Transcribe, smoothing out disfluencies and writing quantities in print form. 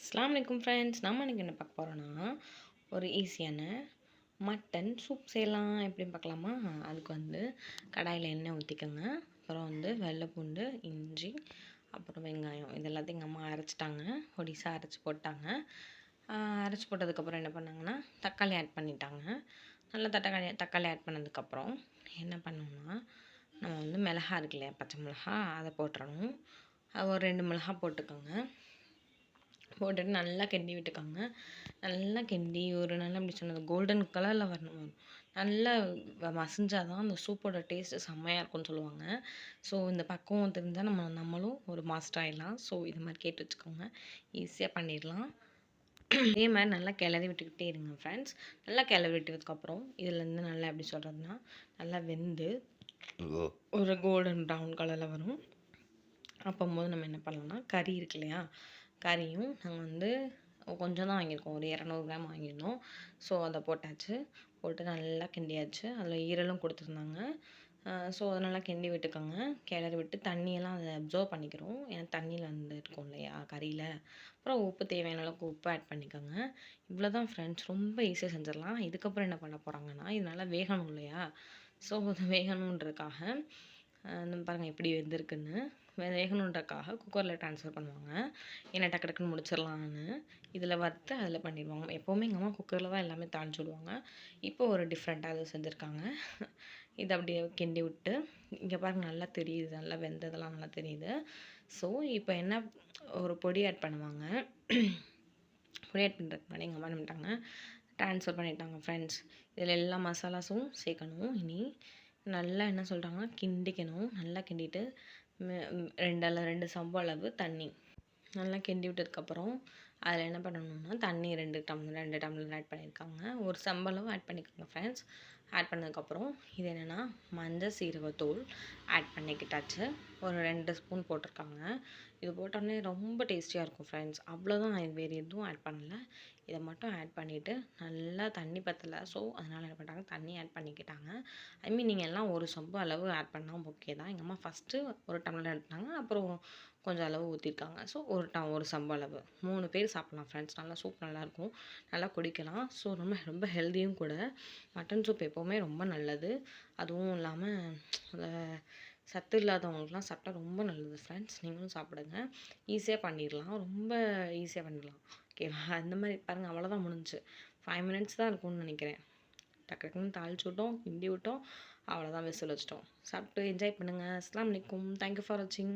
அஸ்ஸலாமு அலைக்கும் ஃப்ரெண்ட்ஸ். நம்ம இன்றைக்கி என்ன பார்க்க போகிறோன்னா, ஒரு ஈஸியான மட்டன் சூப் செய்யலாம் எப்படின்னு பார்க்கலாமா? அதுக்கு கடாயில் எண்ணெய் ஊற்றிக்கோங்க. அப்புறம் வெள்ளை பூண்டு, இஞ்சி, அப்புறம் வெங்காயம் இது எல்லாத்தையும் எங்கள் அம்மா அரைச்சிட்டாங்க. பொடிசாக அரைச்சி போட்டாங்க. அரைச்சி போட்டதுக்கப்புறம் என்ன பண்ணாங்கன்னா, தக்காளி ஆட் பண்ணிட்டாங்க. நல்லா தக்காளி ஆட் பண்ணதுக்கப்புறம் என்ன பண்ணோம்னா, நம்ம மிளகா இருக்கு இல்லையா, பச்சை மிளகா அதை போட்டுறணும். ஒரு 2 மிளகா போட்டுக்கோங்க. போட்டுட்டு நல்லா கிண்டி விட்டுக்கோங்க. நல்லா கிண்டி ஒரு நல்லா எப்படி சொன்னது கோல்டன் கலரில் வரணும். நல்லா மசிஞ்சால் தான் அந்த சூப்போட டேஸ்ட்டு செம்மையாக இருக்கும்னு சொல்லுவாங்க. ஸோ இந்த பக்குவம் தெரிஞ்சால் நம்மளும் ஒரு மாஸ்டர் ஆகிடலாம். ஸோ இது மாதிரி கேட்டு வச்சுக்கோங்க, ஈஸியாக பண்ணிடலாம். இதே மாதிரி நல்லா கிளறி விட்டுக்கிட்டே இருங்க ஃப்ரெண்ட்ஸ். நல்லா கிளறி விட்டதுக்கப்புறம் இதுலேருந்து நல்லா எப்படி சொல்கிறதுனா நல்லா வெந்து ஒரு கோல்டன் ப்ரௌன் கலரில் வரும். அப்போது நம்ம என்ன பண்ணலாம்னா, கறி இருக்கு இல்லையா, கறியும் நாங்கள் கொஞ்சம் தான் வாங்கியிருக்கோம், ஒரு 200 கிராம் வாங்கியிருந்தோம். ஸோ அதை போட்டாச்சு. போட்டு நல்லா கிண்டியாச்சு. அதில் ஈரலும் கொடுத்துருந்தாங்க. ஸோ அதை நல்லா கிண்டி விட்டுக்கோங்க. கிளறி விட்டு தண்ணியெல்லாம் அதை அப்சர்வ் பண்ணிக்கிறோம். ஏன்னா தண்ணியில் இருக்கும் இல்லையா கறியில். அப்புறம் உப்பு தேவையான அளவுக்கு உப்பு ஆட் பண்ணிக்கோங்க. இவ்வளோ தான் ஃப்ரெண்ட்ஸ், ரொம்ப ஈஸியாக செஞ்சிடலாம். இதுக்கப்புறம் என்ன பண்ண போகிறாங்கன்னா, இது நல்லா வேகணும் இல்லையா. ஸோ அது வேகணுன்றதுக்காக பாருங்கள் எப்படி வெந்திருக்குன்னு. வேகணுன்றக்காக குக்கரில் ட்ரான்ஸ்ஃபர் பண்ணுவாங்க. ஏன்னா டக்கு டக்குன்னு முடிச்சிடலான்னு. இதில் வறுத்து அதில் பண்ணிடுவாங்க. எப்போவுமே எங்கள் அம்மா குக்கரில் தான் எல்லாமே தாளிச்சு விடுவாங்க. இப்போ ஒரு டிஃப்ரெண்ட்டாக அதை செஞ்சுருக்காங்க. இதை அப்படியே கிண்டி விட்டு இங்கே பாருங்கள் நல்லா தெரியுது, நல்லா வெந்ததெல்லாம் நல்லா தெரியுது. ஸோ இப்போ என்ன ஒரு பொடி ஆட் பண்ணுவாங்க. பொடி ஆட் பண்ணுறதுக்கு முன்னாடி எங்கள் அம்மா என்ன பண்ணிட்டாங்க, ட்ரான்ஸ்ஃபர் பண்ணிட்டாங்க ஃப்ரெண்ட்ஸ். இதில் எல்லா மசாலாஸும் சேர்க்கணும். இனி நல்லா என்ன சொல்கிறாங்கன்னா கிண்டிக்கணும். நல்லா கிண்டிட்டு 2 சம்பு அளவு தண்ணி நல்லா கிண்டி விட்டதுக்கப்புறம் அதில் என்ன பண்ணணும்னா, தண்ணி 2 டம்ளர் ஆட் பண்ணியிருக்காங்க. ஒரு சம்பளவு ஆட் பண்ணிக்கோங்க ஃப்ரெண்ட்ஸ். ஆட் பண்ணதுக்கப்புறம் இது என்னென்னா மஞ்சள் சீரகத்தூள் ஆட் பண்ணிக்கிட்டாச்சு. ஒரு 2 ஸ்பூன் போட்டிருக்காங்க. இது போட்டோடனே ரொம்ப டேஸ்டியாக இருக்கும் ஃப்ரெண்ட்ஸ். அவ்வளோதான், நான் வேறு எதுவும் ஆட் பண்ணல. இதை மட்டும் ஆட் பண்ணிவிட்டு நல்லா தண்ணி பற்றலை. ஸோ அதனால் என்ன பண்ணிட்டாங்க, தண்ணி ஆட் பண்ணிக்கிட்டாங்க. நீங்கள் எல்லாம் ஒரு சொம்பு அளவு ஆட் பண்ணால் ஓகே தான். எங்கள் அம்மா ஃபஸ்ட்டு ஒரு டம்ளர் எடுத்தாங்க, அப்புறம் கொஞ்சம் அளவு ஊற்றிருக்காங்க. ஸோ ஒரு சம்பு அளவு 3 பேர் சாப்பிட்லாம் ஃப்ரெண்ட்ஸ். நல்லா சூப் நல்லாயிருக்கும், நல்லா குடிக்கலாம். ஸோ ரொம்ப ரொம்ப ஹெல்த்தியும் கூட. மட்டன் சூப் எப்போவுமே ரொம்ப நல்லது. அதுவும் இல்லாமல் சத்து இல்லாதவங்களுக்குலாம் சாப்பிட்டா ரொம்ப நல்லது ஃப்ரெண்ட்ஸ். நீங்களும் சாப்பிடுங்க. ஈஸியாக பண்ணிடலாம், ரொம்ப ஈஸியாக பண்ணிடலாம். ஓகேவா? அந்த மாதிரி பாருங்கள், அவ்வளோதான் முடிஞ்சுச்சு. 5 மினிட்ஸ் தான் இருக்கும்னு நினைக்கிறேன். டக்கு டக்குன்னு தாளிச்சு விட்டோம், கிண்டி விட்டோம், அவ்வளோதான், விசில் வச்சிட்டோம். சாப்பிட்டு என்ஜாய் பண்ணுங்கள். அஸ்ஸலாமு அலைக்கும். தேங்க்யூ ஃபார் வாட்சிங்.